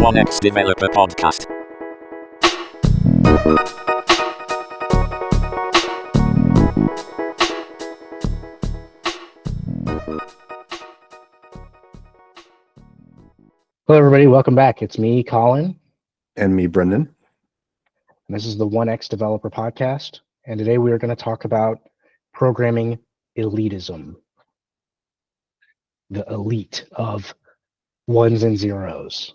1x Developer Podcast. Hello, everybody. Welcome back. It's me, Colin, And me, Brendan. and this is the 1x Developer Podcast. And today we are going to talk about programming elitism, the elite of ones and zeros.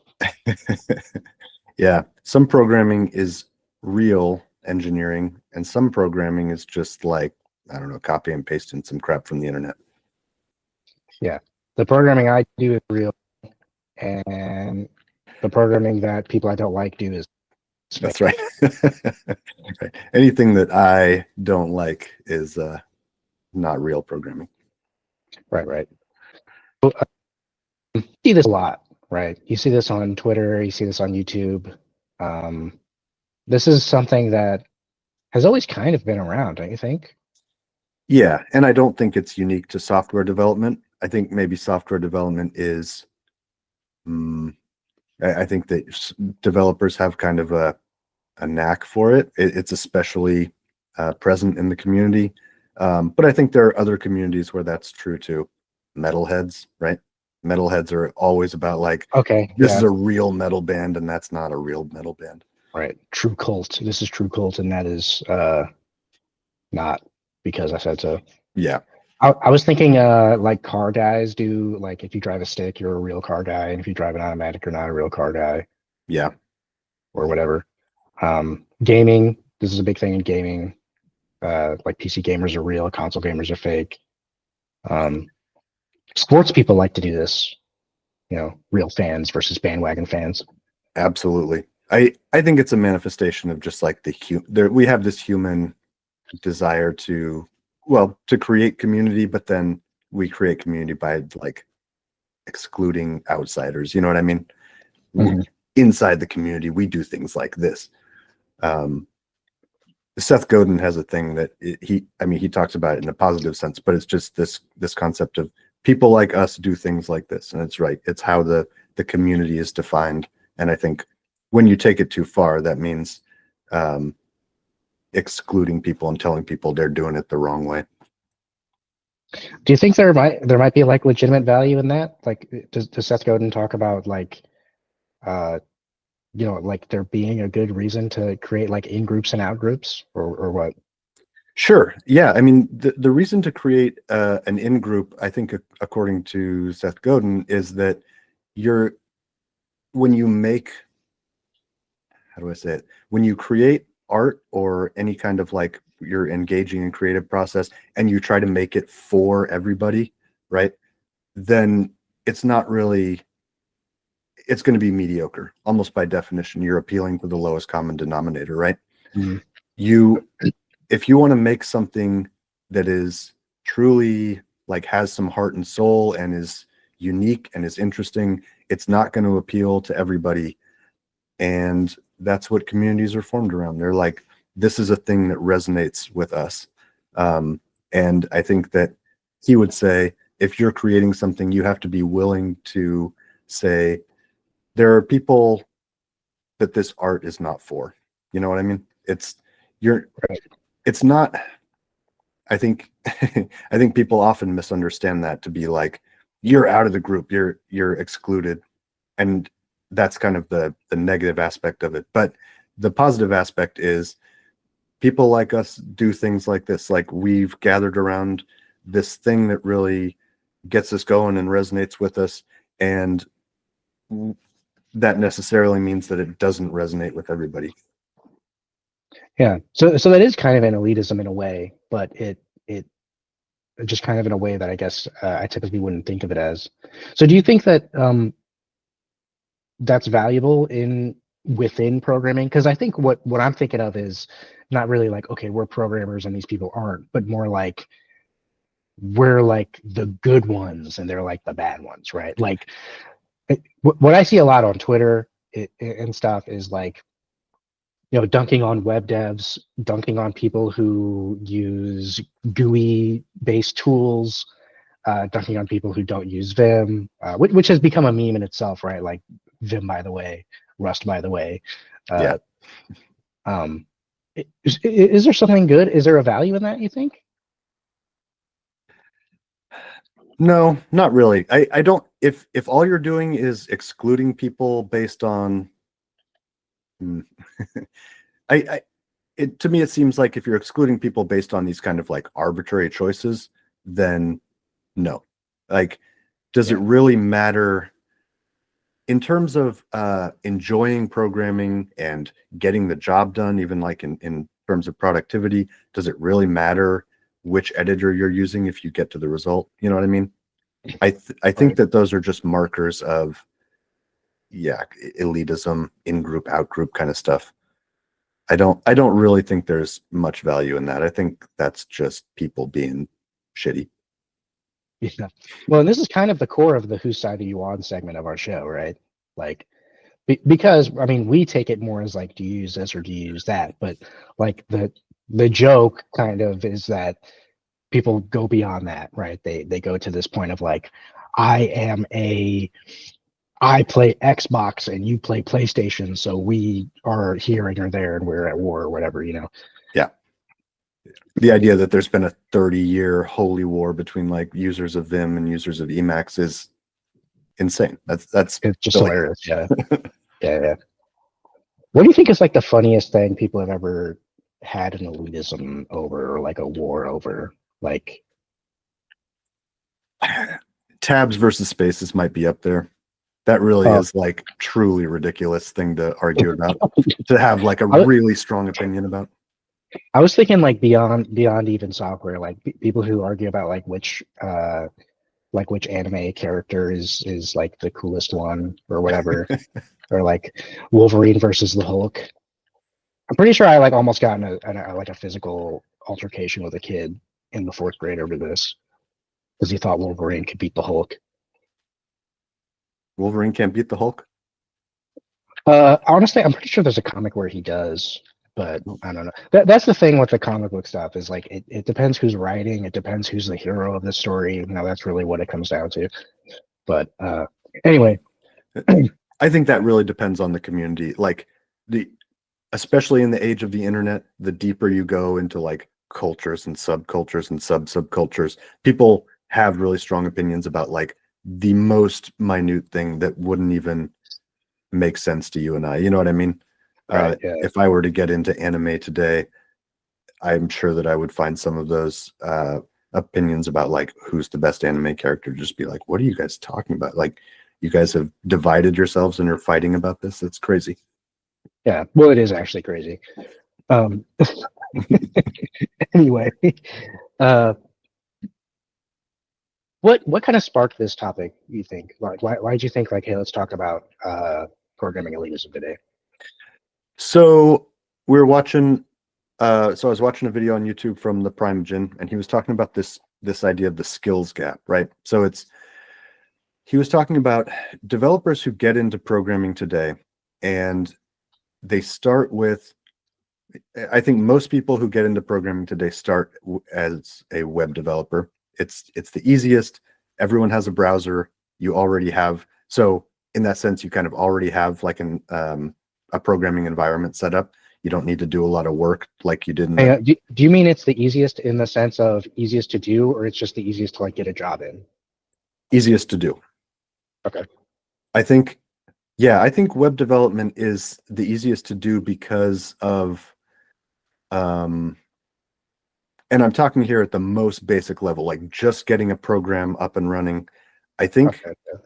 Yeah, some programming is real engineering, and some programming is just like, I don't know, copy and pasting some crap from the internet. Yeah, the programming I do is real, and the programming that people I don't like do is fake. That's right. Right. Anything that I don't like is not real programming. Right. So, you see this a lot, right? You see this on Twitter, you see this on YouTube. This is something that has always kind of been around, don't you think? Yeah, and I don't think it's unique to software development. I think maybe software development is, I think that developers have kind of a knack for it. It's especially present in the community. But I think there are other communities where that's true too. Metalheads, right? Metalheads are always about like, Okay, this yeah. is a real metal band, and that's not a real metal band. Right. True cult. This is true cult, and that is not because I said so. Yeah. I was thinking like car guys do, like if you drive a stick, you're a real car guy, and if you drive an automatic, you're not a real car guy. Yeah. Or whatever. Gaming, this is a big thing in gaming. Like PC gamers are real, console gamers are fake. Sports people like to do this, real fans versus bandwagon fans. Absolutely. I think it's a manifestation of just like we have this human desire to create community, but then we create community by like excluding outsiders. You know what I mean? Mm-hmm. Inside the community, we do things like this. Seth Godin has a thing that he talks about it in a positive sense, but it's just this concept of people like us do things like this. And it's right. It's how the community is defined. And I think when you take it too far, that means excluding people and telling people they're doing it the wrong way. Do you think there might be like legitimate value in that? Like, does Seth Godin talk about like, like there being a good reason to create like in groups and out groups, or what? Sure. Yeah. I mean, the reason to create an in group, I think, according to Seth Godin, is that when you create art or any kind of like you're engaging in creative process and you try to make it for everybody, right? Then it's not really, it's going to be mediocre. Almost by definition, you're appealing to the lowest common denominator, right? Mm-hmm. If you want to make something that is truly like has some heart and soul and is unique and is interesting, it's not going to appeal to everybody. And that's what communities are formed around. They're like, this is a thing that resonates with us. And I think that he would say, if you're creating something, you have to be willing to say, there are people that this art is not for. You know what I mean? It's not, I think people often misunderstand that to be like, you're out of the group, you're excluded. And that's kind of the negative aspect of it. But the positive aspect is people like us do things like this. Like we've gathered around this thing that really gets us going and resonates with us. And that necessarily means that it doesn't resonate with everybody. Yeah. So that is kind of an elitism in a way, but it just kind of in a way that I guess I typically wouldn't think of it as. So do you think that that's valuable within programming? Because I think what I'm thinking of is not really like, okay, we're programmers and these people aren't, but more like we're like the good ones and they're like the bad ones, right? Like what I see a lot on Twitter and stuff is like, dunking on web devs, dunking on people who use GUI-based tools, dunking on people who don't use Vim, which has become a meme in itself, right? Like Vim, by the way, Rust, by the way. Yeah. Is there something good? Is there a value in that, you think? No, not really. I don't, if all you're doing is excluding people based on I it, to me it seems like if you're excluding people based on these kind of like arbitrary choices, then no. Like, does it really matter in terms of enjoying programming and getting the job done, even like in terms of productivity? Does it really matter which editor you're using if you get to the result? You know what I mean? I think that those are just markers of, yeah, elitism, in group, out group kind of stuff. I don't really think there's much value in that. I think that's just people being shitty. Yeah. Well, and this is kind of the core of the "Whose Side Are You On" segment of our show, right? Like, because I mean, we take it more as like, do you use this or do you use that? But like the joke kind of is that people go beyond that, right? They go to this point of like, I play Xbox and you play PlayStation, so we are here and you're there and we're at war or whatever, you know? Yeah. The idea that there's been a 30-year holy war between like users of Vim and users of Emacs is insane. That's It's just silly. hilarious. Yeah. Yeah. What do you think is like the funniest thing people have ever had an elitism over, or like a war over? Like, Tabs versus spaces might be up there. That really is like truly ridiculous thing to argue about, to have like a really strong opinion about. I was thinking like beyond even software, like people who argue about like which anime character is like the coolest one or whatever, or like Wolverine versus the Hulk. I'm pretty sure I like almost got in a physical altercation with a kid in the 4th grade over this because he thought Wolverine could beat the Hulk. Wolverine can't beat the Hulk? Honestly, I'm pretty sure there's a comic where he does, but I don't know. That's the thing with the comic book stuff is like it depends who's writing, it depends who's the hero of the story. You know, that's really what it comes down to. But anyway, I think that really depends on the community. Like especially in the age of the internet, the deeper you go into like cultures and subcultures and subcultures, people have really strong opinions about like the most minute thing that wouldn't even make sense to you and I. You know what I mean? right, yeah. If I were to get into anime today, I'm sure that I would find some of those opinions about like who's the best anime character just be like, what are you guys talking about? Like, you guys have divided yourselves and are fighting about this. That's crazy. Yeah, well, it is actually crazy. Anyway, what kind of sparked this topic, you think? Like, why did you think like, hey, let's talk about programming elitism today? So we were watching. So I was watching a video on YouTube from the Prime Jin, and he was talking about this idea of the skills gap, right? So he was talking about developers who get into programming today, and they start with, I think most people who get into programming today start as a web developer. It's the easiest. Everyone has a browser. You already have, so in that sense, you kind of already have like a programming environment set up. You don't need to do a lot of work like you did in do you mean it's the easiest in the sense of easiest to do, or it's just the easiest to like get a job in? Easiest to do. Okay. I think web development is the easiest to do because of and I'm talking here at the most basic level, like just getting a program up and running. I think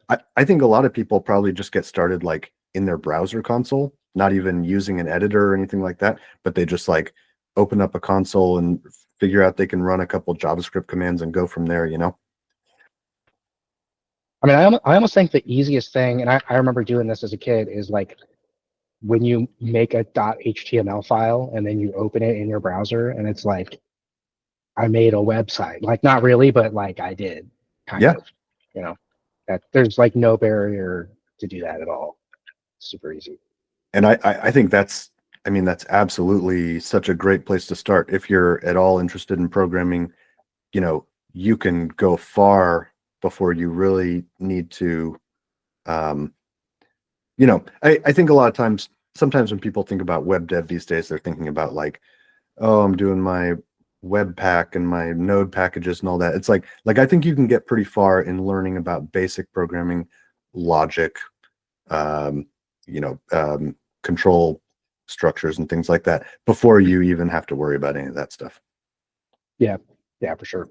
I think a lot of people probably just get started like in their browser console, not even using an editor or anything like that, but they just like open up a console and figure out they can run a couple JavaScript commands and go from there, you know? I mean, I almost think the easiest thing, and I remember doing this as a kid, is like when you make a .html file and then you open it in your browser and it's like, I made a website. Like, not really, but like I did, kind of, you know, that there's like no barrier to do that at all. Super easy. And I think that's absolutely such a great place to start. If you're at all interested in programming, you know, you can go far before you really need to you know, I think a lot of times, sometimes when people think about web dev these days, they're thinking about like, oh, I'm doing my Webpack and my node packages and all that. It's like I think you can get pretty far in learning about basic programming logic, um, control structures and things like that before you even have to worry about any of that stuff. Yeah, for sure.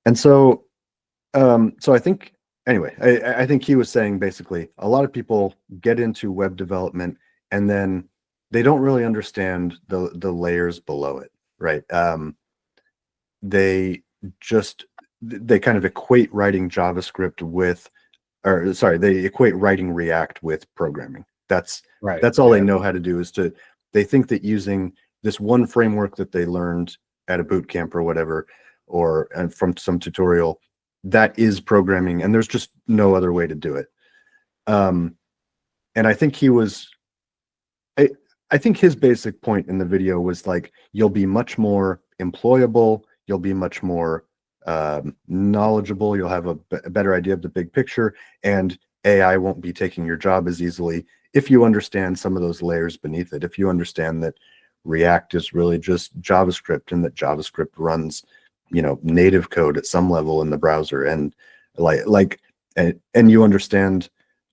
And so, so I think, anyway, I think he was saying basically a lot of people get into web development and then they don't really understand the layers below it, right? They kind of equate writing JavaScript with, or sorry, they equate writing React with programming. That's all they know how to do is they think that using this one framework that they learned at a boot camp or whatever, or from some tutorial, that is programming, and there's just no other way to do it. And I think I think his basic point in the video was like, you'll be much more employable, you'll be much more knowledgeable, you'll have a better idea of the big picture, and AI won't be taking your job as easily if you understand some of those layers beneath it. If you understand that React is really just JavaScript, and that JavaScript runs, native code at some level in the browser, and and you understand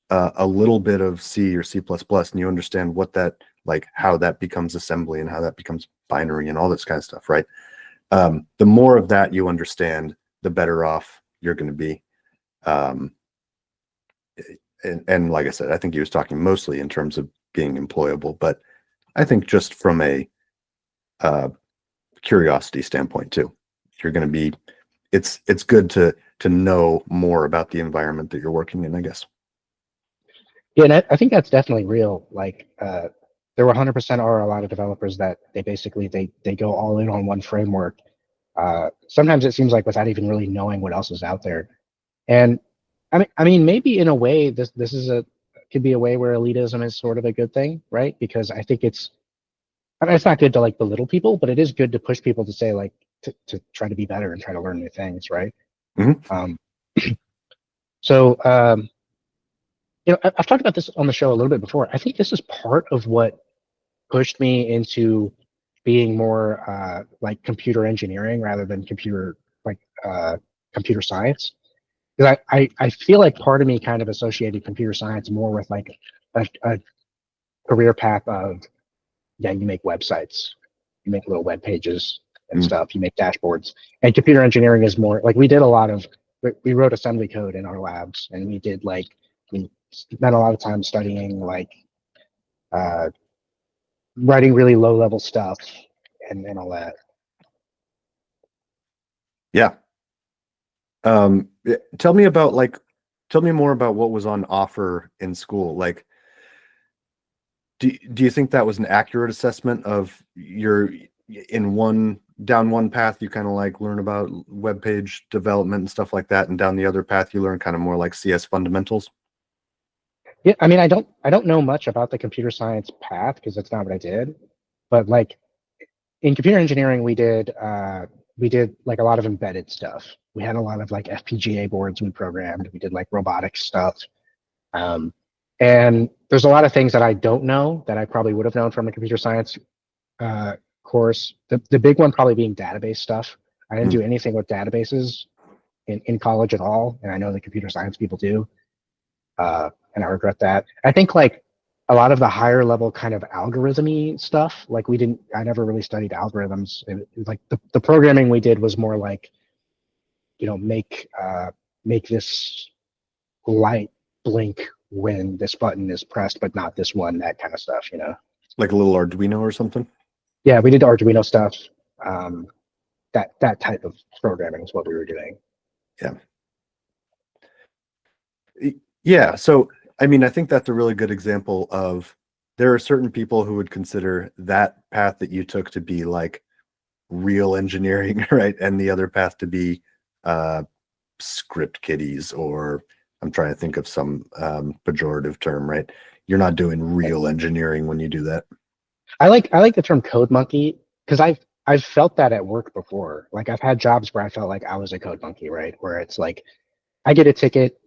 a little bit of C or C++, and you understand what that, like how that becomes assembly and how that becomes binary and all this kind of stuff, right? The more of that you understand, the better off you're going to be. And like I said, I think he was talking mostly in terms of being employable, but I think just from a curiosity standpoint too, you're going to be, it's good to know more about the environment that you're working in, I guess. Yeah, and I think that's definitely real. Like, there 100% are a lot of developers that they basically they go all in on one framework. Sometimes it seems like without even really knowing what else is out there. And I mean, maybe in a way, this could be a way where elitism is sort of a good thing, right? Because I think it's not good to like belittle people, but it is good to push people to say like to try to be better and try to learn new things, right? Mm-hmm. So I've talked about this on the show a little bit before. I think this is part of what pushed me into being more like computer engineering rather than computer science. Because I feel like part of me kind of associated computer science more with like a career path of, yeah, you make websites, you make little web pages and stuff, you make dashboards. And computer engineering is more like we wrote assembly code in our labs, and we spent a lot of time studying like writing really low level stuff and all that. Yeah. Tell me more about what was on offer in school. Like, do you think that was an accurate assessment of your down one path you kind of like learn about web page development and stuff like that, and down the other path you learn kind of more like CS fundamentals? Yeah, I mean, I don't know much about the computer science path because that's not what I did. But like in computer engineering, we did like a lot of embedded stuff. We had a lot of like FPGA boards we programmed. We did like robotics stuff. And there's a lot of things that I don't know that I probably would have known from a computer science course. The big one probably being database stuff. I didn't do anything with databases in college at all, and I know the computer science people do. And I regret that. I think like a lot of the higher level kind of algorithm-y stuff, like I never really studied algorithms. Like the programming we did was more like, make this light blink when this button is pressed, but not this one, that kind of stuff, Like a little Arduino or something? Yeah, we did Arduino stuff. That type of programming is what we were doing. Yeah. So, I mean, I think that's a really good example of, there are certain people who would consider that path that you took to be like real engineering, right? And the other path to be script kiddies, or I'm trying to think of some pejorative term, right? You're not doing real engineering when you do that. I like the term code monkey because I've felt that at work before. Like I've had jobs where I felt like I was a code monkey, right? Where it's like I get a ticket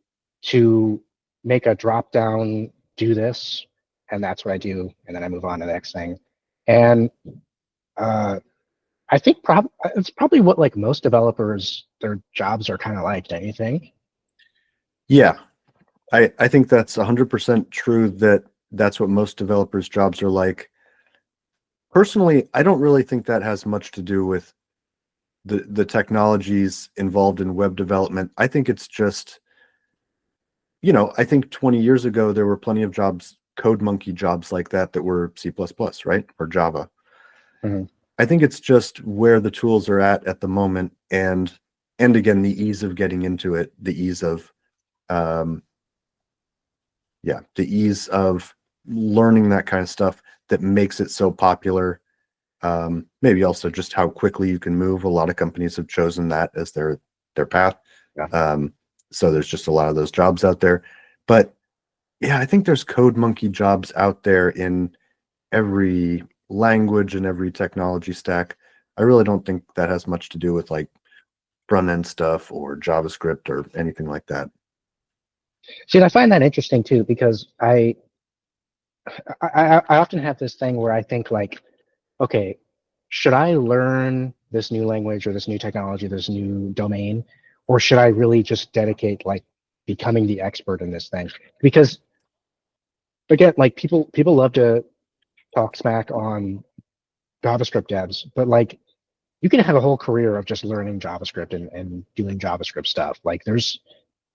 to make a drop down, do this, and that's what I do, and then I move on to the next thing. And I think it's probably what like most developers, their jobs are kind of like, don't you think? Yeah, I think that's 100% true that that's what most developers' jobs are like. Personally, I don't really think that has much to do with the technologies involved in web development. I think it's just, I think 20 years ago there were plenty of jobs, code monkey jobs like that were C++, right? Or Java. Mhm. I think it's just where the tools are at the moment, and again, the ease of getting into it, the ease of the ease of learning that kind of stuff that makes it so popular. Maybe also just how quickly you can move. A lot of companies have chosen that as their path. Yeah. So there's just a lot of those jobs out there. But yeah, I think there's code monkey jobs out there in every language and every technology stack. I really don't think that has much to do with like front end stuff or JavaScript or anything like that. See, and I find that interesting too, because I often have this thing where I think like, okay, should I learn this new language or this new technology, this new domain, or should I really just dedicate like becoming the expert in this thing? Because again, like people love to talk smack on JavaScript devs, but like you can have a whole career of just learning JavaScript and doing JavaScript stuff. Like there's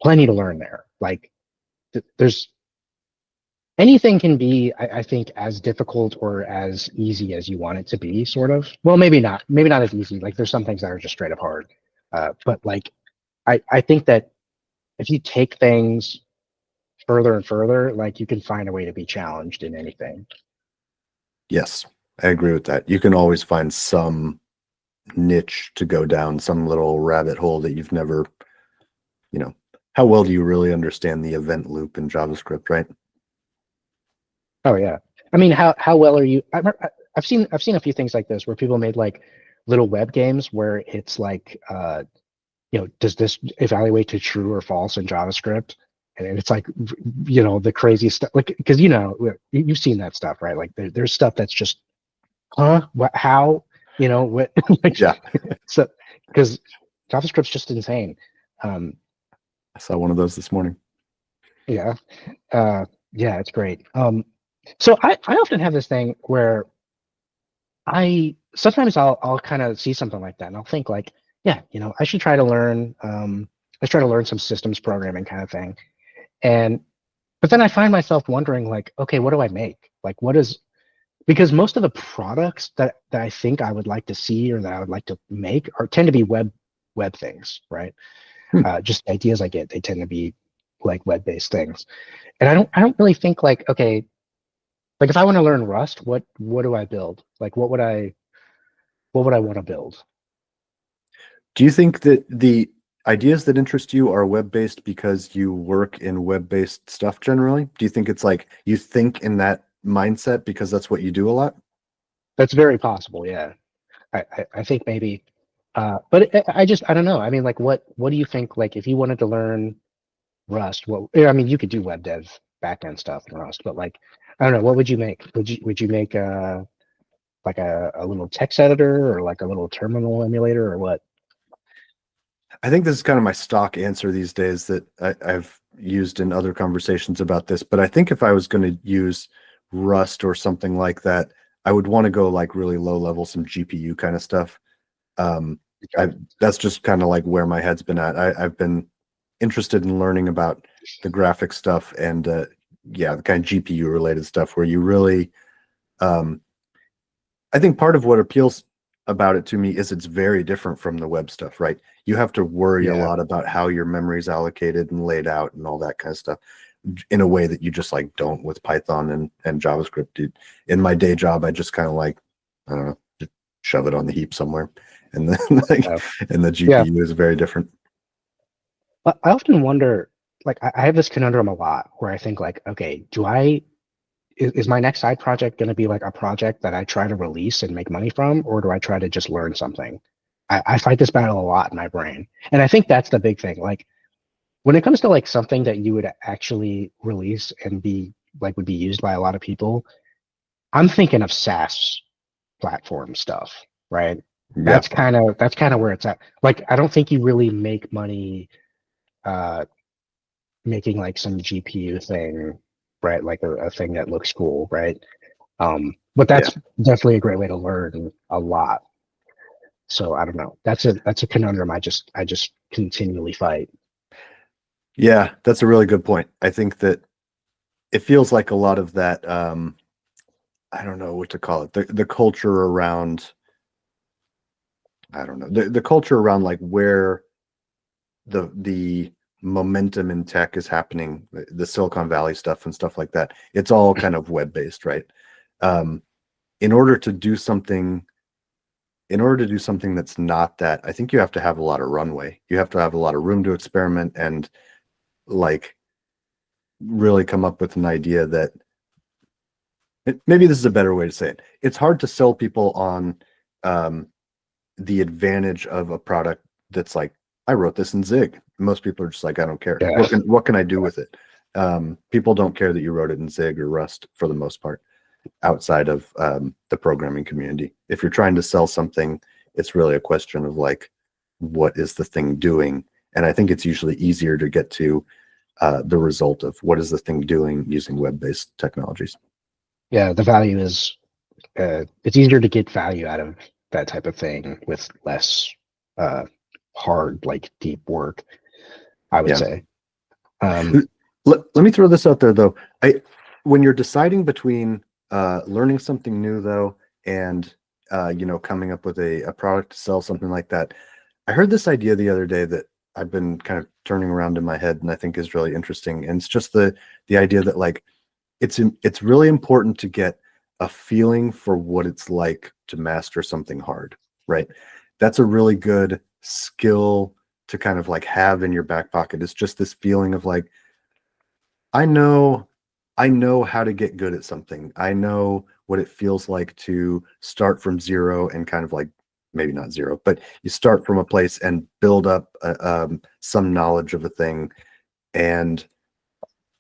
plenty to learn there. Like there's anything can be, I think, as difficult or as easy as you want it to be, sort of. Well, maybe not as easy. Like there's some things that are just straight up hard. But like I think that if you take things further and further, like you can find a way to be challenged in anything. Yes, I agree with that. You can always find some niche to go down, some little rabbit hole that you've never, how well do you really understand the event loop in JavaScript, right? Oh yeah. I mean, how well are you? I've seen a few things like this where people made like little web games where it's like, does this evaluate to true or false in JavaScript? And it's like, the craziest stuff. Like, because you've seen that stuff, right? Like there's stuff that's just, huh? What? How? What? Like, Yeah. So because JavaScript's just insane. I saw one of those this morning. Yeah. Yeah, it's great. So I often have this thing where sometimes I'll kind of see something like that and I'll think like, yeah, I should try to learn some systems programming kind of thing. But then I find myself wondering like, okay, what do I make? Like because most of the products that I think I would like to see or that I would like to make tend to be web things, right? Just ideas I get, they tend to be like web-based things. And I don't really think like, okay, like if I want to learn Rust, what do I build? Like what would I want to build? Do you think that the ideas that interest you are web-based because you work in web-based stuff generally? Do you think it's like you think in that mindset because that's what you do a lot? That's very possible, yeah. I think maybe, but I don't know. I mean, like, what do you think? Like, if you wanted to learn Rust, I mean, you could do web dev backend stuff in Rust, but like, I don't know, what would you make? Would you make like a little text editor or like a little terminal emulator or what? I think this is kind of my stock answer these days that I've used in other conversations about this, but I think if I was going to use Rust or something like that, I would want to go like really low level, some GPU kind of stuff. That's just kind of like where my head's been at. I've been interested in learning about the graphic stuff and the kind of GPU related stuff where you really, I think part of what appeals about it to me is it's very different from the web stuff, right? You have to worry a lot about how your memory is allocated and laid out and all that kind of stuff in a way that you just like don't with Python and JavaScript. Dude, in my day job, I just kind of like, I don't know, just shove it on the heap somewhere. And then and the GPU is very different. I often wonder, like, I have this conundrum a lot where I think like, okay, is my next side project going to be like a project that I try to release and make money from, or do I try to just learn something? I fight this battle a lot in my brain. And I think that's the big thing. Like, when it comes to like something that you would actually release and be like would be used by a lot of people, I'm thinking of SaaS platform stuff, right? Yeah. That's kind of where it's at. Like, I don't think you really make money uh making like some GPU thing, right? Like a thing that looks cool, right? But Yeah. that's definitely a great way to learn a lot. So I don't know. That's a conundrum I just continually fight. Yeah, that's a really good point. I think that it feels like a lot of that, I don't know what to call it, the culture around, I don't know, the culture around like where the momentum in tech is happening, the Silicon Valley stuff and stuff like that. It's all kind of web based, right? Um, in order to do something, that's not that, I think you have to have a lot of runway. You have to have a lot of room to experiment and like really come up with an idea that maybe this is a better way to say it. It's hard to sell people on the advantage of a product that's like, I wrote this in Zig. Most people are just like, I don't care. Yeah. What can I do with it? People don't care that you wrote it in Zig or Rust for the most part, outside of the programming community. If you're trying to sell something, it's really a question of like, what is the thing doing? And I think it's usually easier to get to the result of what is the thing doing using web-based technologies. Yeah, the value is it's easier to get value out of that type of thing with less hard, like deep work, I would Yeah. say. Let me throw this out there though. When you're deciding between learning something new though and coming up with a product to sell, something like that, I heard this idea the other day that I've been kind of turning around in my head and I think is really interesting. And it's just the idea that like it's really important to get a feeling for what it's like to master something hard, right? That's a really good skill to kind of like have in your back pocket. It's just this feeling of like, I know how to get good at something. I know what it feels like to start from zero and kind of like, maybe not zero, but you start from a place and build up some knowledge of a thing. And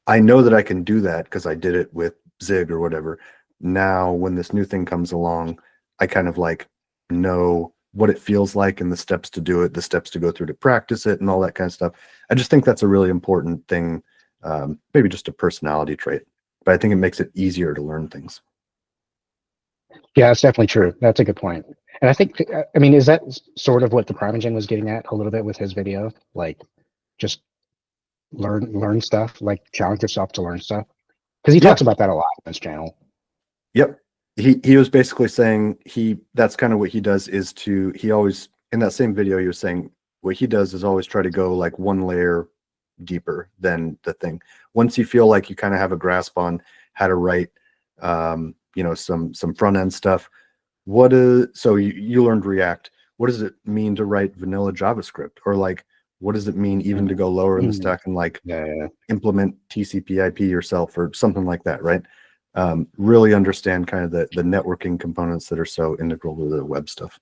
I know that I can do that because I did it with Zig or whatever. Now, when this new thing comes along, I kind of like know what it feels like and the steps to do it, the steps to go through to practice it and all that kind of stuff. I just think that's a really important thing, maybe just a personality trait, but I think it makes it easier to learn things. Yeah, that's definitely true. That's a good point. And I think, I mean, is that sort of what the Primogen was getting at a little bit with his video? Like, just learn stuff, like challenge yourself to learn stuff. Because he talks about that a lot on his channel. Yep. He was basically saying that's kind of what he does is he always, in that same video, he was saying what he does is always try to go like one layer deeper than the thing. Once you feel like you kind of have a grasp on how to write, some front end stuff. So you learned React. What does it mean to write vanilla JavaScript? Or like, what does it mean even to go lower in the stack and like implement TCP/IP yourself or something like that, right? Really understand kind of the networking components that are so integral to the web stuff.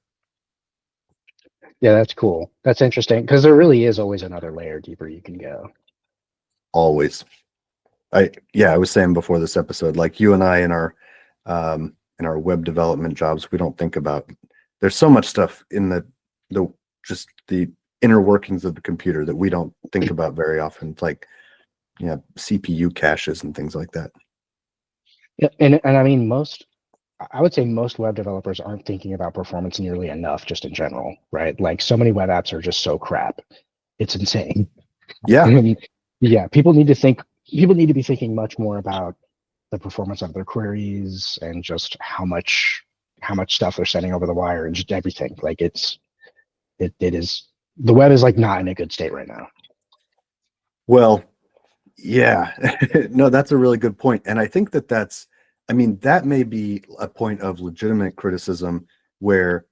Yeah, that's cool. That's interesting because there really is always another layer deeper you can go. Always. I was saying before this episode, like you and I in our web development jobs, we don't think about, there's so much stuff in just the inner workings of the computer that we don't think about very often. It's like, CPU caches and things like that. Yeah, and I mean I would say most web developers aren't thinking about performance nearly enough, just in general, right? Like so many web apps are just so crap, it's insane. Yeah. And yeah, people need to be thinking much more about the performance of their queries and just how much stuff they're sending over the wire and just everything. Like it is, the web is like not in a good state right now. Well, yeah, no, that's a really good point. And I think that may be a point of legitimate criticism where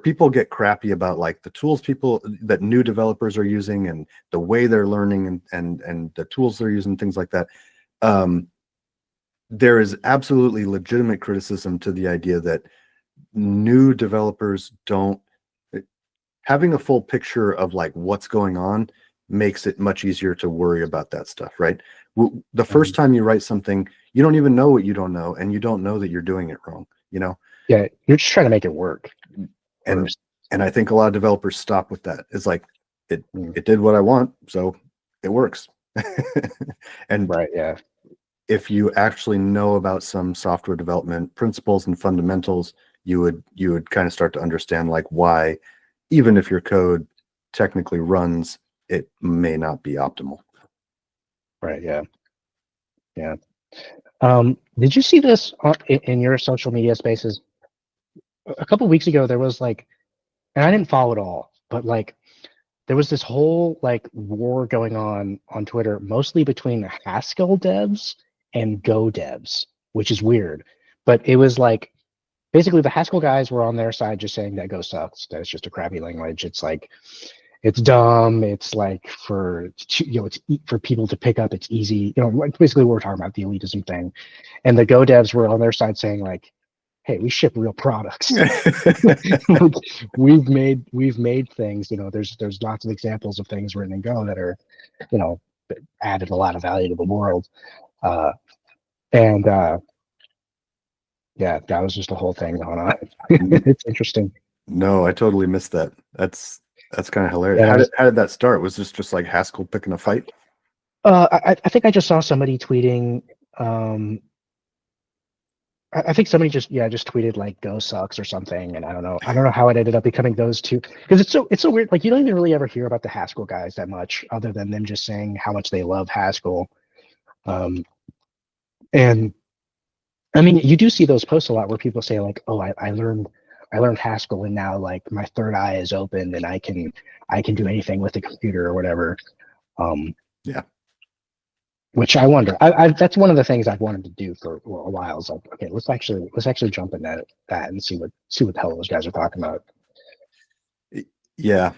people get crappy about like the tools that new developers are using and the way they're learning and the tools they're using, things like that. There is absolutely legitimate criticism to the idea that new developers having a full picture of like what's going on makes it much easier to worry about that stuff, right? The first time you write something, you don't even know what you don't know, and you don't know that you're doing it wrong, you know? Yeah, you're just trying to make it work. And I think a lot of developers stop with that. It's like it did what I want, so it works. And right, yeah. If you actually know about some software development principles and fundamentals, you would kind of start to understand like why, even if your code technically runs, it may not be optimal. Right, yeah. Yeah. Did you see this in your social media spaces? A couple of weeks ago, there was like, and I didn't follow it all, but like there was this whole like war going on Twitter, mostly between Haskell devs and Go devs, which is weird. But it was like basically the Haskell guys were on their side just saying that Go sucks, that it's just a crappy language. It's like it's dumb. It's like for it's for people to pick up. It's easy. Like basically what we're talking about, the elitism thing. And the Go devs were on their side saying like, hey, we ship real products. we've made things. There's lots of examples of things written in Go that are, added a lot of value to the world. Yeah, that was just a whole thing going on. It's interesting. No, I totally missed that. That's kind of hilarious. Yeah, how did that start? Was this just like Haskell picking a fight? I think I just saw somebody tweeting. I think somebody just tweeted like Go sucks or something, and I don't know how it ended up becoming those two, because it's so weird. Like you don't even really ever hear about the Haskell guys that much, other than them just saying how much they love Haskell. And I mean, you do see those posts a lot where people say like, "Oh, I learned Haskell, and now like my third eye is open, and I can do anything with the computer or whatever." Yeah. Which I wonder. That's one of the things I've wanted to do for a while. Is like, okay, let's actually jump in that and see what the hell those guys are talking about. Yeah,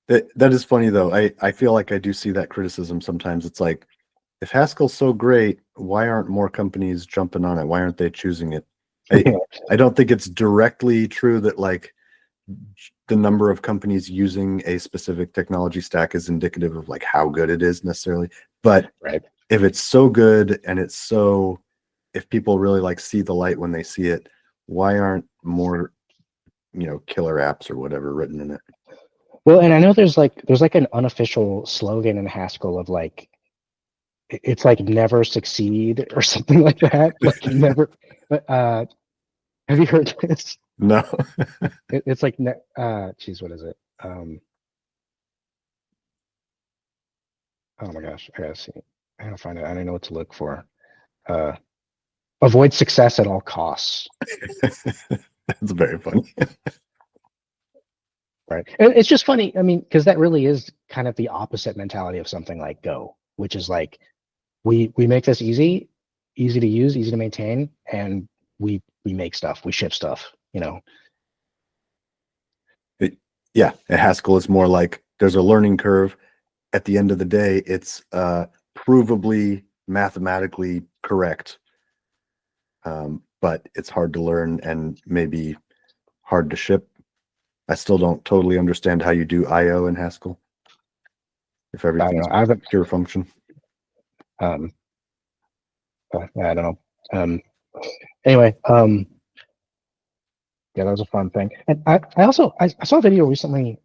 that is funny though. I feel like I do see that criticism sometimes. It's like, if Haskell's so great, why aren't more companies jumping on it? Why aren't they choosing it? I don't think it's directly true that like the number of companies using a specific technology stack is indicative of like how good it is necessarily, but right. If it's so good and if people really like see the light when they see it, why aren't more, killer apps or whatever written in it? Well, and I know there's like an unofficial slogan in Haskell of like, it's like never succeed or something like that. Like never. Have you heard this? No. It's like, geez, what is it? Oh my gosh, I gotta see. I gotta find it. I don't know what to look for. Avoid success at all costs. That's very funny. Right. And it's just funny. I mean, because that really is kind of the opposite mentality of something like Go, which is like, we make this easy to use, easy to maintain, and we make stuff, we ship stuff, Yeah, Haskell is more like there's a learning curve. At the end of the day, it's provably mathematically correct, but it's hard to learn and maybe hard to ship. I still don't totally understand how you do I/O in Haskell. If everything's pure function. I don't know. Anyway, yeah, that was a fun thing. And I also saw a video recently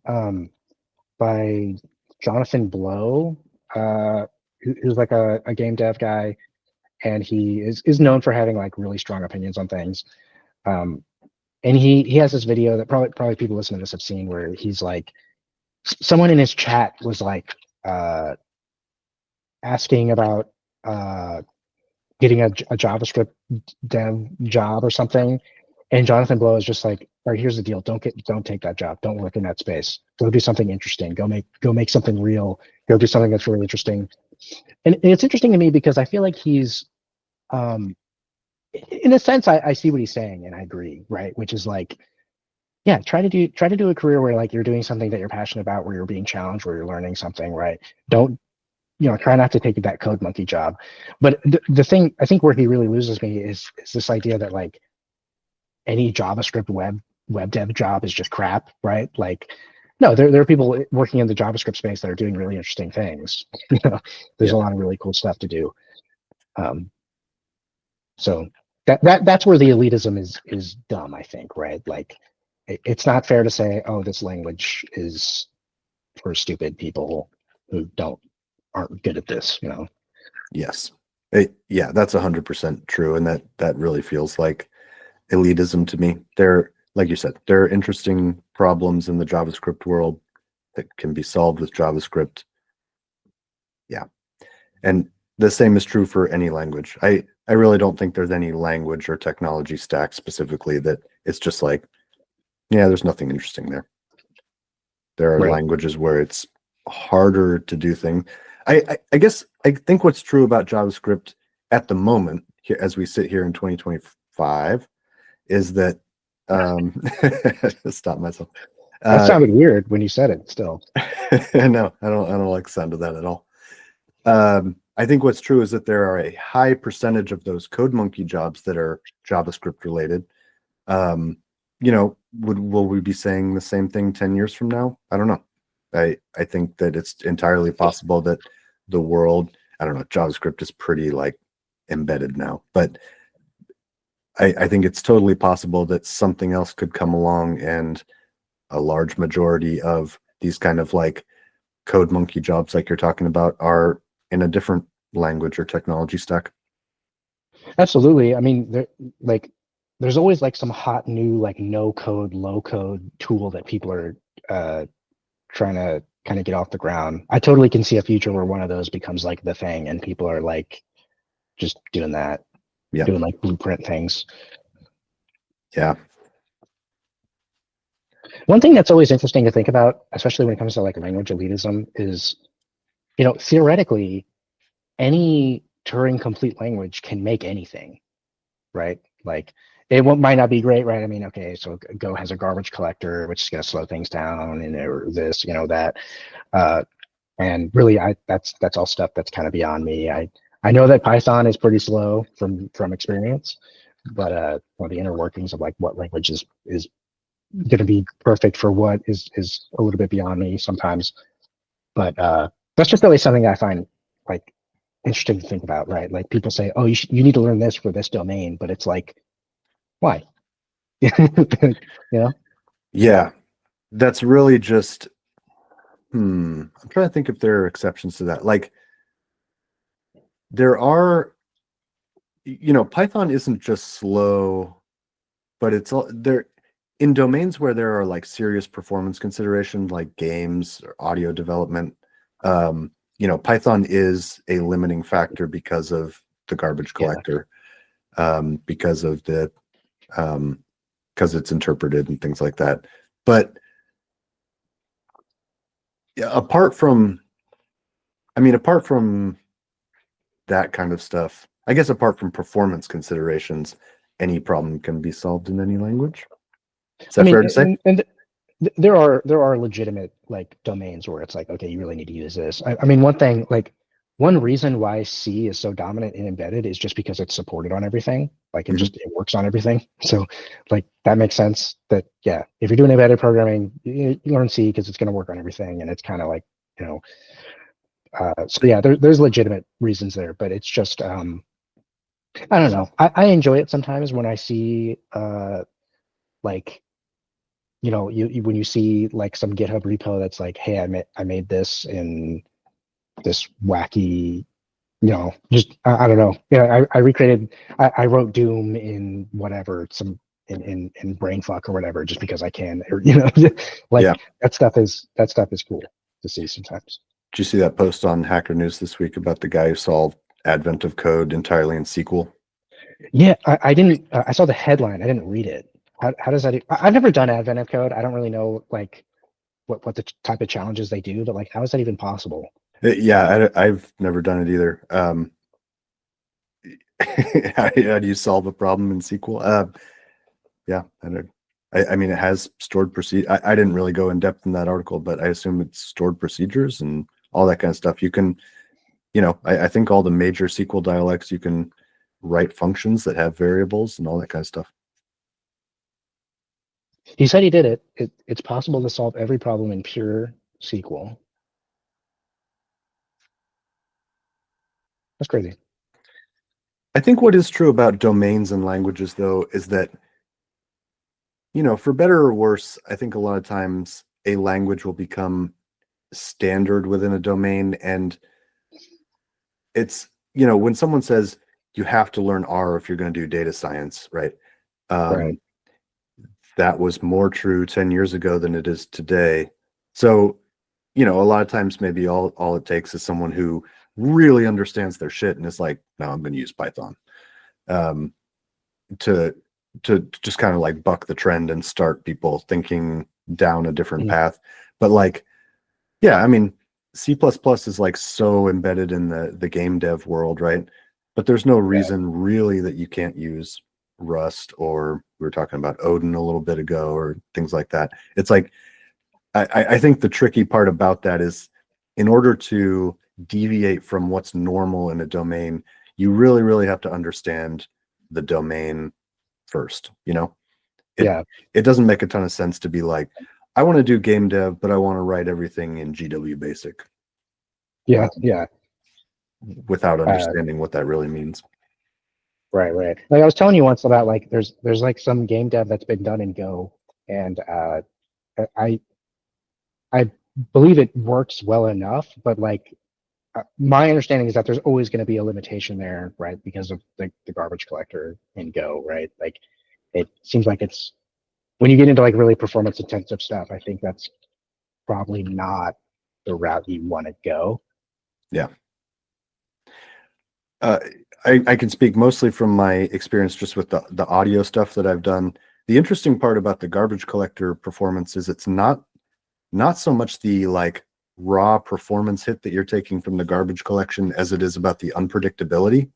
by Jonathan Blow, who's like a game dev guy, and he is known for having like really strong opinions on things. And he has this video that probably people listening to this have seen, where he's like, someone in his chat was like asking about getting a JavaScript dev job or something, and Jonathan Blow is just like, all right, here's the deal: don't take that job. Don't work in that space. Go do something interesting. Go make something real. Go do something that's really interesting. And it's interesting to me because I feel like he's, in a sense, I see what he's saying, and I agree, right? Which is like, yeah, try to do a career where like you're doing something that you're passionate about, where you're being challenged, where you're learning something, right? Don't, try not to take that code monkey job. But the thing I think where he really loses me is this idea that like any JavaScript web dev job is just crap, right? Like No, there are people working in the JavaScript space that are doing really interesting things. There's Yeah. a lot of really cool stuff to do. So that's where the elitism is dumb, I think, right? Like, it's not fair to say, oh, this language is for stupid people who aren't good at this. Yes. Yeah, that's 100% true, and that really feels like elitism to me. There, like you said, there are interesting problems in the JavaScript world that can be solved with JavaScript. Yeah. And the same is true for any language. I really don't think there's any language or technology stack specifically that it's just like, yeah, there's nothing interesting there. There are Right. languages where it's harder to do things. I guess I think what's true about JavaScript at the moment, here as we sit here in 2025, is that stop myself. That sounded weird when you said it. Still, No, I don't like the sound of that at all. I think what's true is that there are a high percentage of those CodeMonkey jobs that are JavaScript related. Will we be saying the same thing 10 years from now? I don't know. I think that it's entirely possible that the world, I don't know, JavaScript is pretty like embedded now, but I think it's totally possible that something else could come along and a large majority of these kind of like CodeMonkey jobs like you're talking about are in a different language or technology stack. absolutely. I mean, there's always like some hot new like no code, low code tool that people are trying to kind of get off the ground. I totally can see a future where one of those becomes like the thing, and people are like just doing that, Yeah. doing like blueprint things. Yeah. One thing that's always interesting to think about, especially when it comes to like language elitism, is, theoretically, any Turing complete language can make anything, right? Like, might not be great, right? I mean, okay, so Go has a garbage collector, which is going to slow things down, and or this, that, and really, that's all stuff that's kind of beyond me. I know that Python is pretty slow from experience, but the inner workings of like what language is going to be perfect for what is a little bit beyond me sometimes. But that's just always something I find like interesting to think about, right? Like, people say, oh, you need to learn this for this domain, but it's like, why? Yeah, that's really just I'm trying to think if there are exceptions to that. Like, there are, Python isn't just slow, but it's all there in domains where there are like serious performance considerations, like games or audio development. Python is a limiting factor because of the garbage collector, because of the because it's interpreted and things like that. But yeah, apart from that kind of stuff, I guess apart from performance considerations, any problem can be solved in any language. Is that fair to say? And there are legitimate like domains where it's like, okay, you really need to use this. I mean, one reason why C is so dominant in embedded is just because it's supported on everything. Like, it works on everything. So like, that makes sense that, yeah, if you're doing embedded programming, you learn C because it's going to work on everything. And it's kind of like, so yeah, there's legitimate reasons there, but it's just, I don't know. I enjoy it sometimes when I see, like, when you see like some GitHub repo that's like, hey, I made this in this wacky, just I don't know. I recreated, I wrote Doom in whatever, some in brainfuck or whatever, just because I can, or like, Yeah. that stuff is cool to see sometimes. Did you see that post on Hacker News this week about the guy who solved Advent of Code entirely in SQL? Yeah, I didn't. I saw the headline. I didn't read it. How does that? I've never done Advent of Code. I don't really know like what the type of challenges they do, but like, how is that even possible? Yeah, I've never done it either. How do you solve a problem in SQL? Yeah, I mean, it has stored procedure. I didn't really go in depth in that article, but I assume it's stored procedures and all that kind of stuff. You can, I think all the major SQL dialects, you can write functions that have variables and all that kind of stuff. He said he did it. It's possible to solve every problem in pure SQL. That's crazy. I think what is true about domains and languages, though, is that, for better or worse, I think a lot of times a language will become standard within a domain. And it's, when someone says you have to learn R if you're going to do data science, right? Right. That was more true 10 years ago than it is today. So, a lot of times maybe all it takes is someone who really understands their shit and is like, no, I'm going to use Python. To just kind of like buck the trend and start people thinking down a different path. But like, yeah, I mean, C++ is like so embedded in the game dev world, right? But there's no reason really that you can't use Rust, or we were talking about Odin a little bit ago, or things like that. It's like, I think the tricky part about that is, in order to deviate from what's normal in a domain, you really, really have to understand the domain first. It doesn't make a ton of sense to be like, I want to do game dev, but I want to write everything in GW Basic. Yeah. Without understanding what that really means. Right. Like I was telling you once about like there's like some game dev that's been done in Go, and I believe it works well enough, but like my understanding is that there's always going to be a limitation there, right? Because of the garbage collector in Go, right? Like it seems like it's when you get into like really performance intensive stuff, I think that's probably not the route you want to go. Yeah. I can speak mostly from my experience just with the audio stuff that I've done. The interesting part about the garbage collector performance is it's not so much the like raw performance hit that you're taking from the garbage collection as it is about the unpredictability.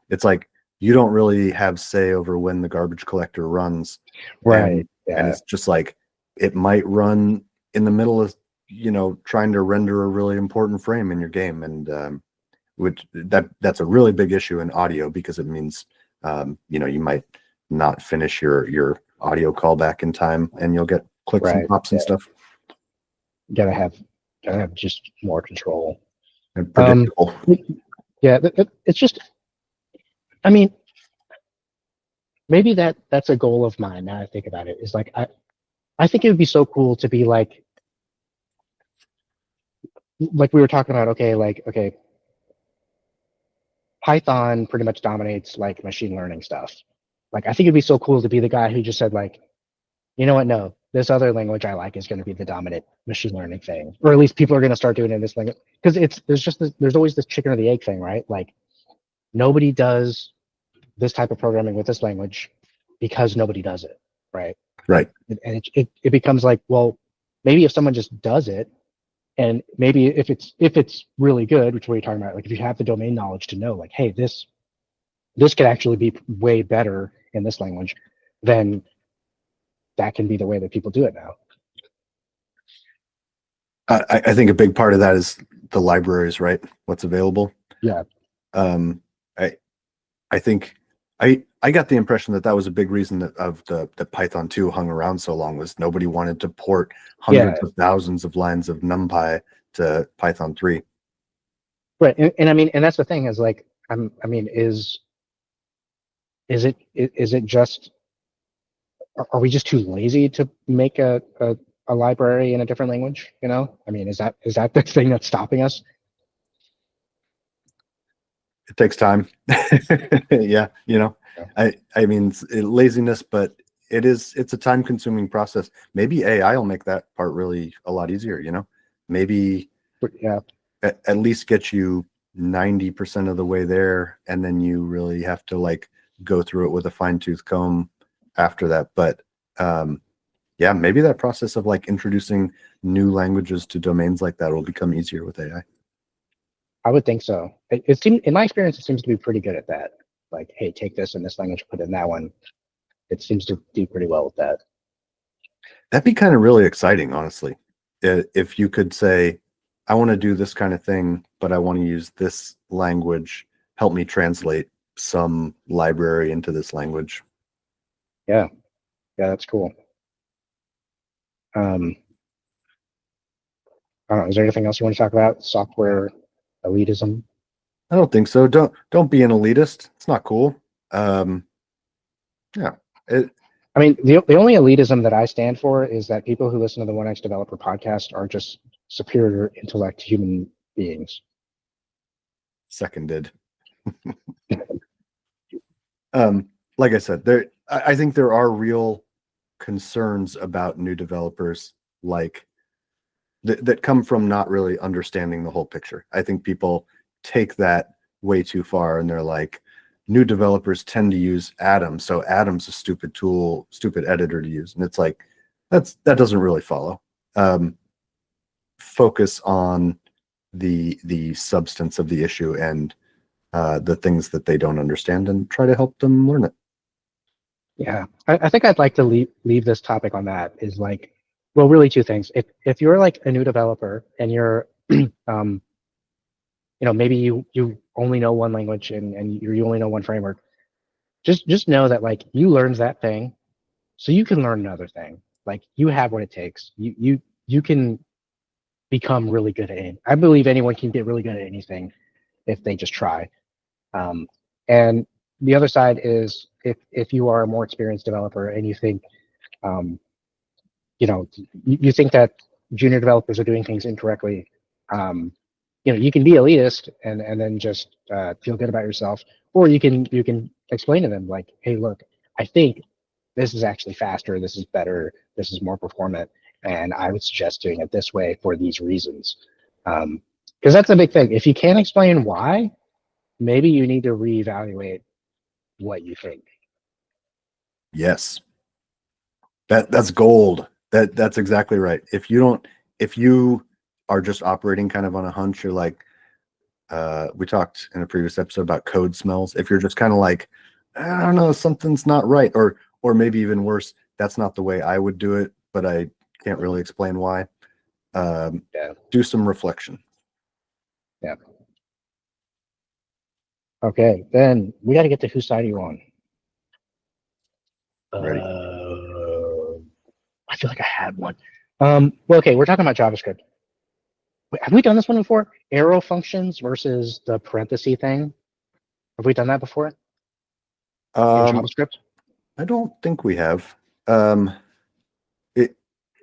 It's like you don't really have say over when the garbage collector runs. Right. And it's just like it might run in the middle of trying to render a really important frame in your game, and that's a really big issue in audio, because it means you might not finish your audio callback in time, and you'll get clicks and pops and stuff. Gotta have just more control And predictable. It's just, I mean, maybe that's a goal of mine. Now I think about it, is like I think it would be so cool to be like we were talking about. Okay, Python pretty much dominates like machine learning stuff. Like I think it'd be so cool to be the guy who just said like, you know what? No, this other language I like is going to be the dominant machine learning thing, or at least people are going to start doing it in this language, because there's always this chicken or the egg thing, right? Like nobody does this type of programming with this language because nobody does it, right? Right. And it becomes like, well, maybe if someone just does it, and maybe if it's really good, which we're talking about, like if you have the domain knowledge to know, like, hey, this could actually be way better in this language, then that can be the way that people do it now. I think a big part of that is the libraries, right? What's available. Yeah. I think I got the impression that was a big reason that Python 2 hung around so long, was nobody wanted to port hundreds of thousands of lines of NumPy to Python 3. Right, and I mean, and that's the thing, is like, I mean, is it just, are we just too lazy to make a library in a different language? I mean, is that the thing that's stopping us? It takes time. Yeah. I mean, it's laziness, but it's a time consuming process. Maybe AI will make that part really a lot easier. Maybe at least get you 90% of the way there, and then you really have to like go through it with a fine-tooth comb after that. But yeah, maybe that process of like introducing new languages to domains like that will become easier with AI. I would think so. It seems, in my experience, it seems to be pretty good at that. Like, hey, take this in this language, put it in that one. It seems to do pretty well with that. That'd be kind of really exciting, honestly. If you could say, I want to do this kind of thing, but I want to use this language, help me translate some library into this language. Yeah, that's cool. I don't know, is there anything else you want to talk about? Software elitism? I don't think so. Don't be an elitist. It's not cool. Yeah. I mean, the only elitism that I stand for is that people who listen to the 1x Developer podcast are just superior intellect human beings. Seconded. Like I said, I think there are real concerns about new developers like that come from not really understanding the whole picture. I think people take that way too far, and they're like, new developers tend to use Atom, so Atom's a stupid tool, stupid editor to use. And it's like, that doesn't really follow. Focus on the substance of the issue and the things that they don't understand, and try to help them learn it. Yeah, I think I'd like to leave this topic on that. Is like, well, really two things. If you're like a new developer and you're, maybe you only know one language and you only know one framework, just know that like you learned that thing, so you can learn another thing. Like you have what it takes. You can become really good at it. I believe anyone can get really good at anything if they just try. And the other side is if you are a more experienced developer and you think, you think that junior developers are doing things incorrectly, you can be elitist and then just feel good about yourself, or you can explain to them like, hey, look, I think this is actually faster, this is better, this is more performant, and I would suggest doing it this way for these reasons. Because that's a big thing. If you can't explain why, maybe you need to reevaluate what you think. Yes. That's gold. That's exactly right. If you are just operating kind of on a hunch, you're like, we talked in a previous episode about code smells. If you're just kind of like, I don't know, something's not right, or maybe even worse, that's not the way I would do it, but I can't really explain why. Do some reflection. Yeah. Okay, then we got to get to whose side are you on? Ready? I feel like I had one. Well, okay, we're talking about JavaScript. Wait, have we done this one before? Arrow functions versus the parenthesis thing. Have we done that before in JavaScript? I don't think we have.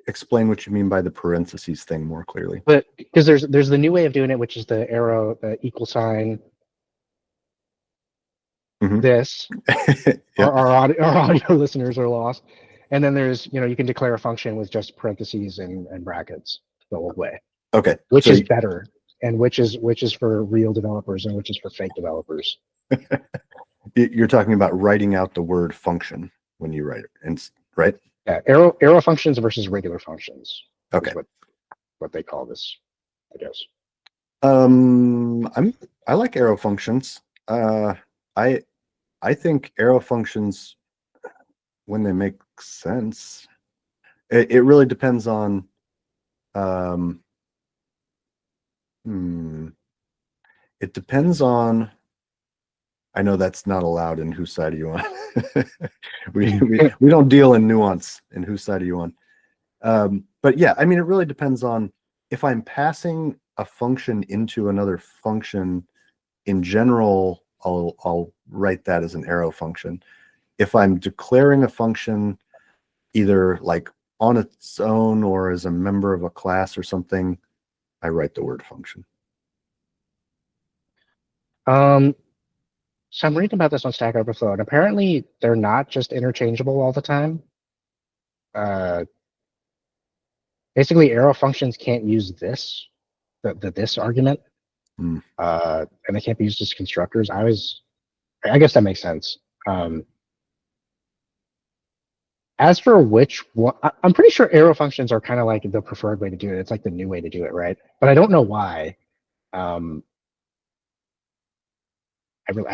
Explain what you mean by the parentheses thing more clearly. But because there's the new way of doing it, which is the arrow, the equal sign. Mm-hmm. This, Yep. our audio listeners are lost. And then there's, you can declare a function with just parentheses and brackets the old way. Okay. Which is better, and which is for real developers and which is for fake developers. You're talking about writing out the word function when you write it, right? Yeah, arrow functions versus regular functions. Okay. Is what they call this, I guess. I like arrow functions. I think arrow functions, when they make sense, it really depends on it depends on, I know that's not allowed in whose side are you on. we don't deal in nuance in whose side are you on. But yeah, I mean, it really depends on if I'm passing a function into another function. In general, I'll write that as an arrow function. If I'm declaring a function either like on its own or as a member of a class or something, I write the word function. So I'm reading about this on Stack Overflow, and apparently they're not just interchangeable all the time. Basically, arrow functions can't use this argument, and they can't be used as constructors. I guess that makes sense. As for which one, I'm pretty sure arrow functions are kind of like the preferred way to do it. It's like the new way to do it, right? But I don't know why. I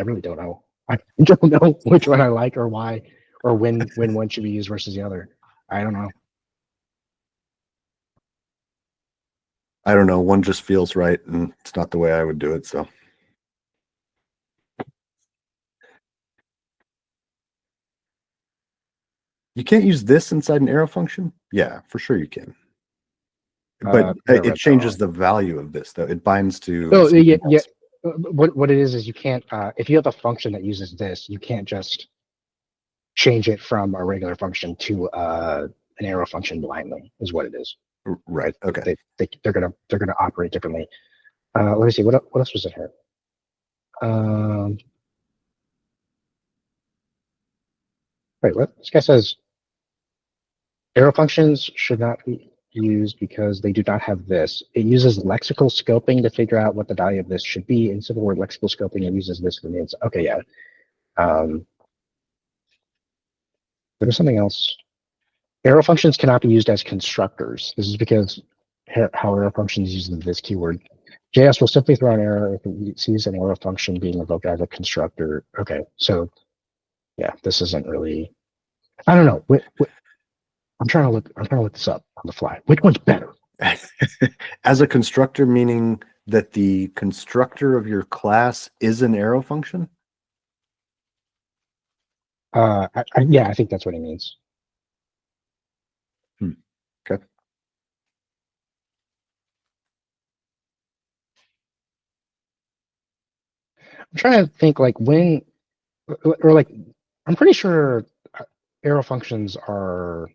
really don't know. I don't know which one I like or why, or when one should be used versus the other. I don't know. I don't know. One just feels right, and it's not the way I would do it. So. You can't use this inside an arrow function? Yeah, for sure you can. But I read it that changes wrong. the value of this, though. It binds to Oh, yeah, something yeah. else. What it is you can't, if you have a function that uses this, you can't just change it from a regular function to an arrow function blindly, is what it is. Right. Okay. They're gonna operate differently. Let me see, what else was in here? Wait, what? This guy says arrow functions should not be used because they do not have this. It uses lexical scoping to figure out what the value of this should be. In simple word lexical scoping, it uses this for the inside. Okay, yeah. There's something else. Arrow functions cannot be used as constructors. This is because how arrow functions use this keyword. JS will simply throw an error if it sees an arrow function being invoked as a constructor. Okay, so yeah, this isn't really. I don't know. I'm trying to look this up on the fly. Which one's better? As a constructor, meaning that the constructor of your class is an arrow function? Yeah, I think that's what he means. Okay. I'm trying to think like when, or like, I'm pretty sure arrow functions are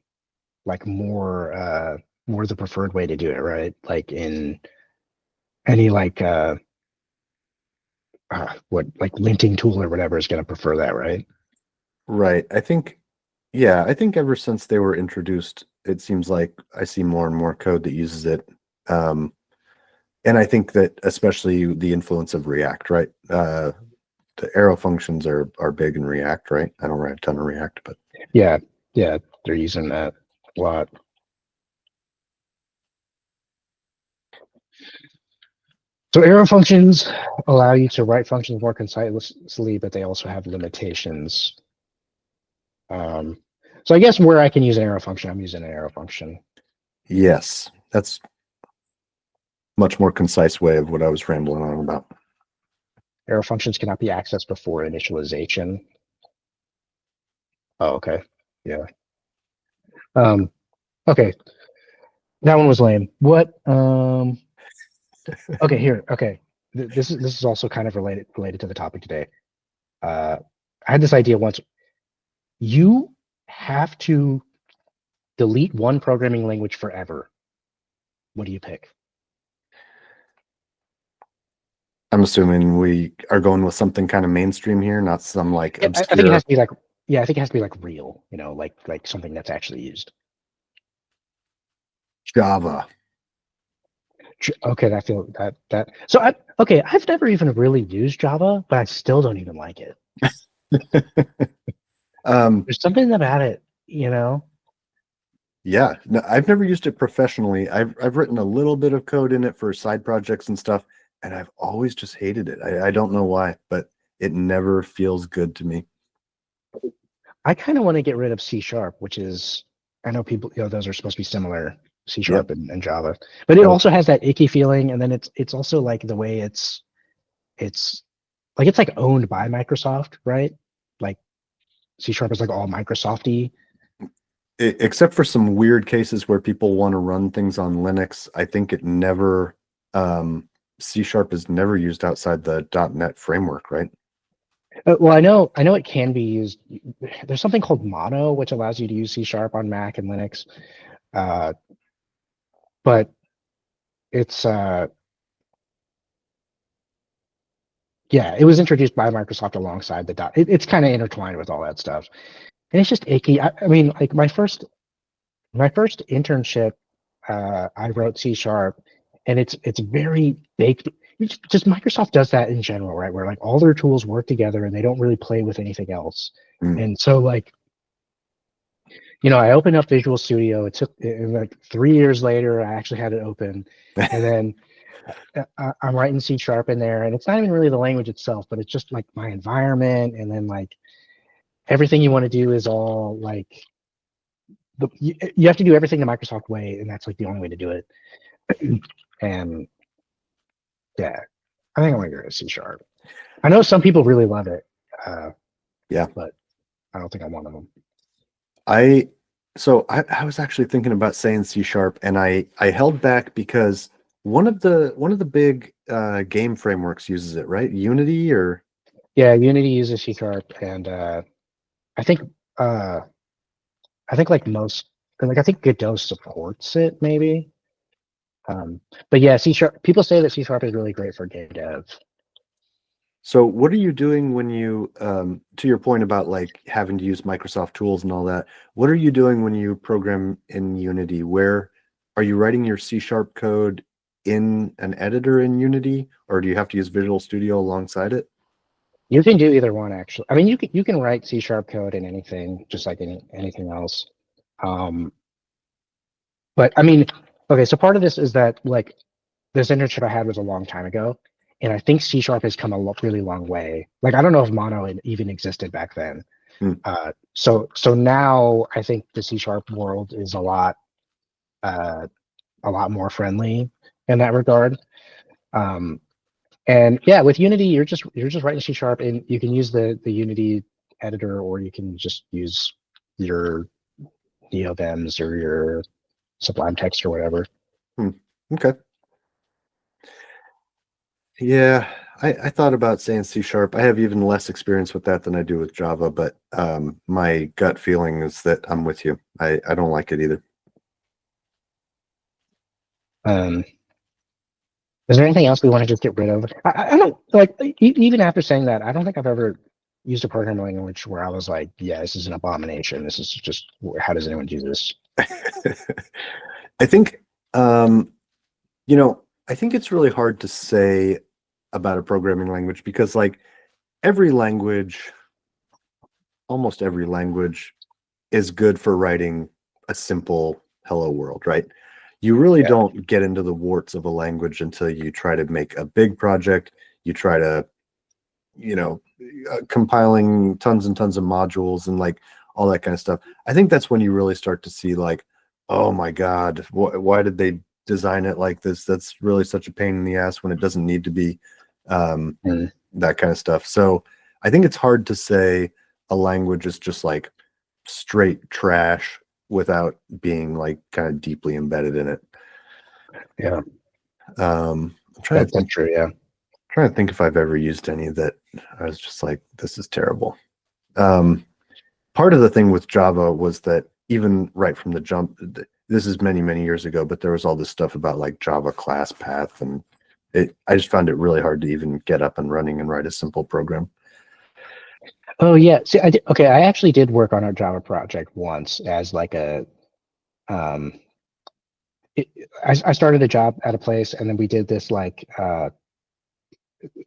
like more the preferred way to do it, right? Like in any what like linting tool or whatever is going to prefer that, right? Right. I think ever since they were introduced, it seems like I see more and more code that uses it. And I think that especially the influence of React, right? The arrow functions are big in React, right? I don't write a ton of React, but Yeah, they're using that a lot. So arrow functions allow you to write functions more concisely, but they also have limitations. So I guess where I can use an arrow function, I'm using an arrow function. yes, that's much more concise way of what I was rambling on about. Arrow functions cannot be accessed before initialization. Oh, okay. Yeah. Okay. That one was lame. What? Okay, here. Okay. This is also kind of related to the topic today. I had this idea once. You have to delete one programming language forever. What do you pick? I'm assuming we are going with something kind of mainstream here, not some like Yeah, obscure. I think it has to be like, yeah, I think it has to be like real, like something that's actually used. Java. Okay, I feel that. So I've never even really used Java, but I still don't even like it. There's something about it, Yeah, no, I've never used it professionally. I've written a little bit of code in it for side projects and stuff, and I've always just hated it. I don't know why, but it never feels good to me. I kind of want to get rid of C#, which is, I know people, those are supposed to be similar, C# Yep. and Java, but it also has that icky feeling, and then it's also like the way it's like it's like owned by Microsoft, right? Like C# is like all Microsofty. Except for some weird cases where people want to run things on Linux, I think it never C# is never used outside the .NET framework, right? Well, I know it can be used. There's something called Mono, which allows you to use C# on Mac and Linux, but it's yeah, it was introduced by Microsoft alongside the dot. It's kind of intertwined with all that stuff, and it's just icky. I mean, like my first internship, I wrote C#, and it's very baked. Just Microsoft does that in general, right? Where like all their tools work together and they don't really play with anything else. And so like, I opened up Visual Studio. It took like 3 years later, I actually had it open, and then I'm writing C# in there, and it's not even really the language itself, but it's just like my environment, and then like everything you want to do is all like you have to do everything the Microsoft way, and that's like the only way to do it. And yeah, I think I'm gonna go to C#. I know some people really love it. Yeah, but I don't think I'm one of them. I was actually thinking about saying C sharp, and I held back because one of the big game frameworks uses it, right? Unity or Yeah, Unity uses C sharp, and I think uh, I think like most, like I think Godot supports it maybe. But yeah, C sharp. People say that C sharp is really great for game dev. so what are you doing when you to your point about like having to use Microsoft tools and all that, what are you doing when you program in Unity? Where are you writing your C sharp code in an editor in Unity, or do you have to use Visual Studio alongside it? You can do either one actually. I mean, you can write C sharp code in anything, just like anything else. Um, but I mean, okay. So part of this is that like this internship I had was a long time ago, and I think C sharp has come a really long way. Like I don't know if Mono even existed back then. Hmm. So now I think the C sharp world is uh, a lot more friendly in that regard. Um, and yeah, with Unity, you're just writing C sharp, and you can use the Unity editor, or you can just use your neovems or your Sublime Text or whatever. Okay. Yeah, I thought about saying C sharp. I have even less experience with that than I do with Java, but my gut feeling is that I'm with you. I don't like it either. Um, is there anything else we want to just get rid of? I don't like even after saying that, I don't think I've ever used a programming language where I was like, yeah, this is an abomination. This is just, how does anyone do this? I think you know, I think it's really hard to say about a programming language because like every language, almost every language is good for writing a simple hello world, right? You really Yeah. don't get into the warts of a language until you try to make a big project. You try to, you know, compiling tons and tons of modules and like all that kind of stuff. I think that's when you really start to see like, oh my God, why did they design it like this? That's really such a pain in the ass when it doesn't need to be, Mm. that kind of stuff. So I think it's hard to say a language is just like straight trash without being like kind of deeply embedded in it. Yeah, I'm trying to that's think, true. Yeah. trying to think if I've ever used any that I was just like, this is terrible. Um, Part of the thing with Java was that even right from the jump, this is many, many years ago, but there was all this stuff about like Java class path, and I just found it really hard to even get up and running and write a simple program. Oh yeah. See, okay. I actually did work on a Java project once as like um, I started a job at a place, and then we did this like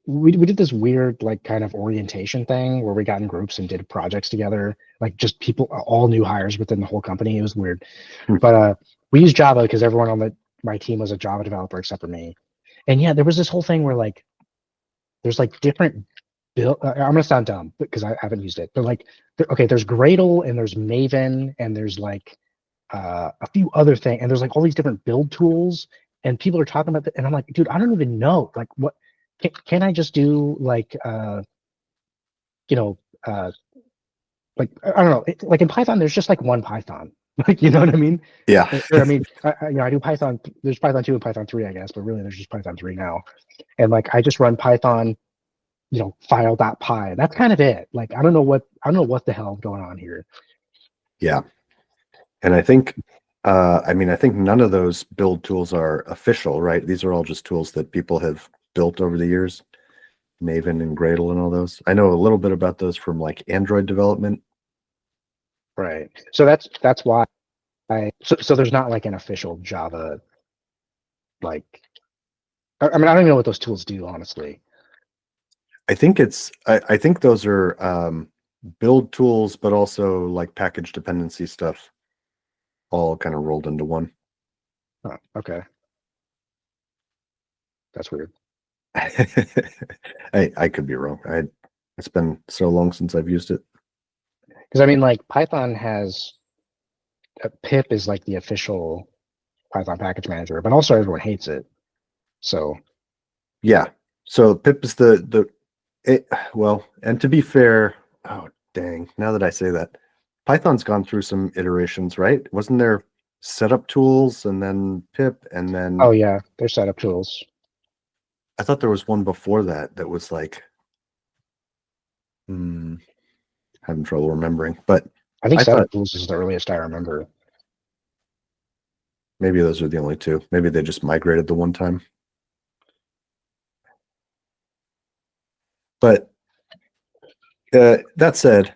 we did this weird like kind of orientation thing where we got in groups and did projects together, like just people, all new hires within the whole company. It was weird, Hmm. but we used Java because everyone on my team was a Java developer except for me. And yeah, there was this whole thing where like there's like different build. I'm gonna sound dumb because I haven't used it, but like okay, there's Gradle and there's Maven and there's like a few other things, and there's like all these different build tools, and people are talking about that, and I'm like, dude, I don't even know like what can I just do like you know uh like I don't know like in Python there's just like one Python. Like, you know what I mean? Yeah. Or, I mean, I do Python. There's Python 2 and Python 3, I guess, but really there's just Python 3 now. And like I just run Python, file.py. That's kind of it. Like I don't know what the hell is going on here. Yeah. And I think, I think none of those build tools are official, right? These are all just tools that people have built over the years, Maven and Gradle and all those. I know a little bit about those from like Android development. Right. So that's why so there's not like an official Java like I mean I don't even know what those tools do, honestly. I think those are build tools, but also like package dependency stuff, all kind of rolled into one. Oh, okay. That's weird. I could be wrong. It's been so long since I've used it. Because I mean like Python has pip is like the official Python package manager, but also everyone hates it. So Yeah. So pip is well, and to be fair, oh dang, now that I say that, Python's gone through some iterations, right? Wasn't there setup tools and then pip and then Oh yeah, there's setup tools. I thought there was one before that that was like having trouble remembering. But I think I setup thought tools is the earliest I remember. maybe those are the only two. Maybe they just migrated the one time. But that said,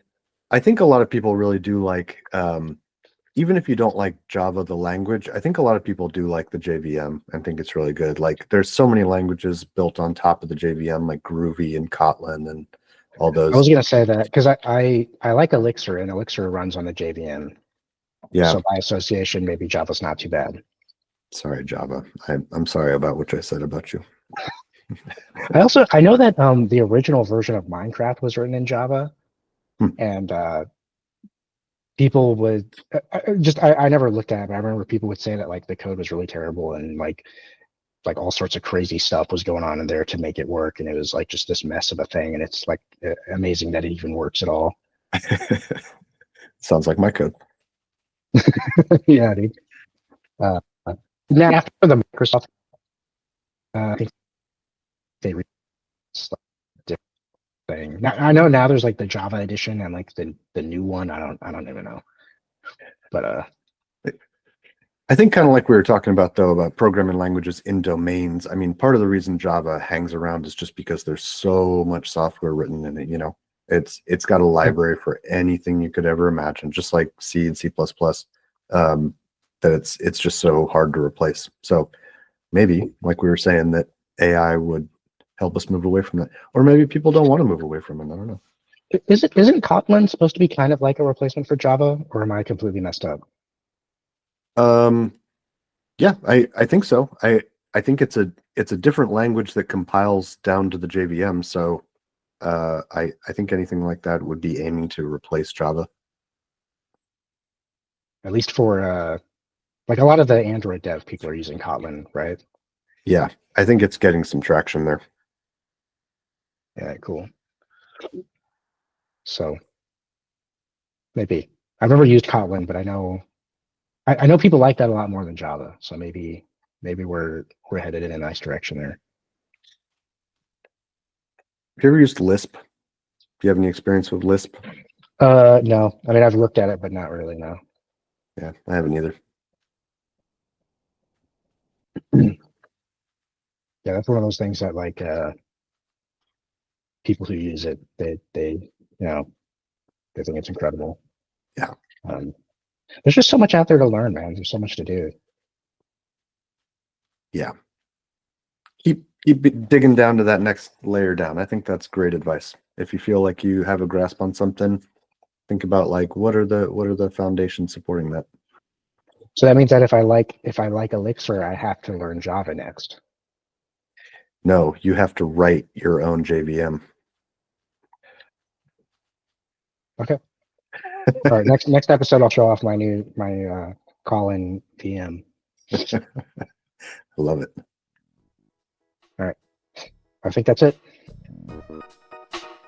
I think a lot of people really do like, even if you don't like Java, the language, I think a lot of people do like the JVM and think it's really good. Like there's so many languages built on top of the JVM, like Groovy and Kotlin and all those. I was gonna say that because I like Elixir, and Elixir runs on the JVM. Yeah. So by association, maybe Java's not too bad. Sorry, Java. I'm sorry about what I said about you. I know that the original version of Minecraft was written in Java, and people would I never looked at it, but I remember people would say that like the code was really terrible and like all sorts of crazy stuff was going on in there to make it work, and it was like just this mess of a thing, and it's like amazing that it even works at all. Sounds like my code. Yeah, dude. Now after the Microsoft, I think they different thing. Now I know now there's like the Java edition and like the new one. I don't even know, but I think kind of like we were talking about though, about programming languages in domains. I mean, part of the reason Java hangs around is just because there's so much software written in it. You know, it's got a library for anything you could ever imagine, just like C and C++. That it's just so hard to replace. So maybe, like we were saying, that AI would help us move away from that, or maybe people don't want to move away from it. I don't know. Isn't Kotlin supposed to be kind of like a replacement for Java, or am I completely messed up? Yeah, I think so. I think it's a different language that compiles down to the JVM. So I think anything like that would be aiming to replace Java. At least for like a lot of the Android dev people are using Kotlin, right? Yeah, I think it's getting some traction there. Yeah, cool. So maybe I've never used Kotlin, but I know people like that a lot more than Java. So maybe we're headed in a nice direction there. Have you ever used Lisp? Do you have any experience with Lisp? No. I mean, I've looked at it, but not really. No. Yeah, I haven't either. Yeah, that's one of those things that like people who use it, they they think it's incredible. Yeah. There's just so much out there to learn, man. There's so much to do. Yeah. Keep digging down to that next layer down. I think that's great advice. If you feel like you have a grasp on something, think about like what are the foundations supporting that. So that means that if I like Elixir, I have to learn Java next. No, you have to write your own JVM. Okay. All right. Next episode, I'll show off my call-in VM. I love it. All right. I think that's it.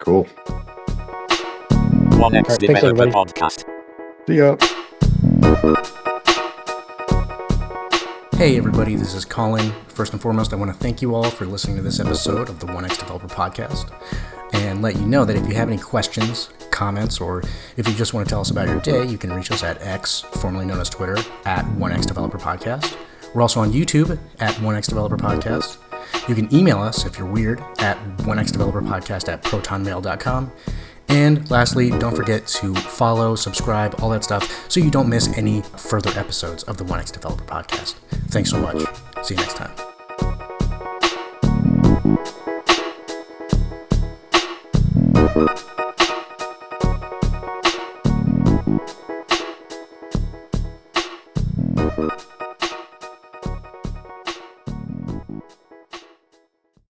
Cool. 1x Thanks, Developer everybody. Podcast. See ya. Hey everybody, this is Colin. First and foremost, I want to thank you all for listening to this episode of the 1x Developer Podcast, and let you know that if you have any questions, comments, or if you just want to tell us about your day, you can reach us at X, formerly known as Twitter, at 1x Developer Podcast. We're also on YouTube at 1x Developer Podcast. You can email us if you're weird at 1xdeveloperpodcast at protonmail.com. And lastly, don't forget to follow, subscribe, all that stuff, so you don't miss any further episodes of the 1x Developer Podcast. Thanks so much. See you next time.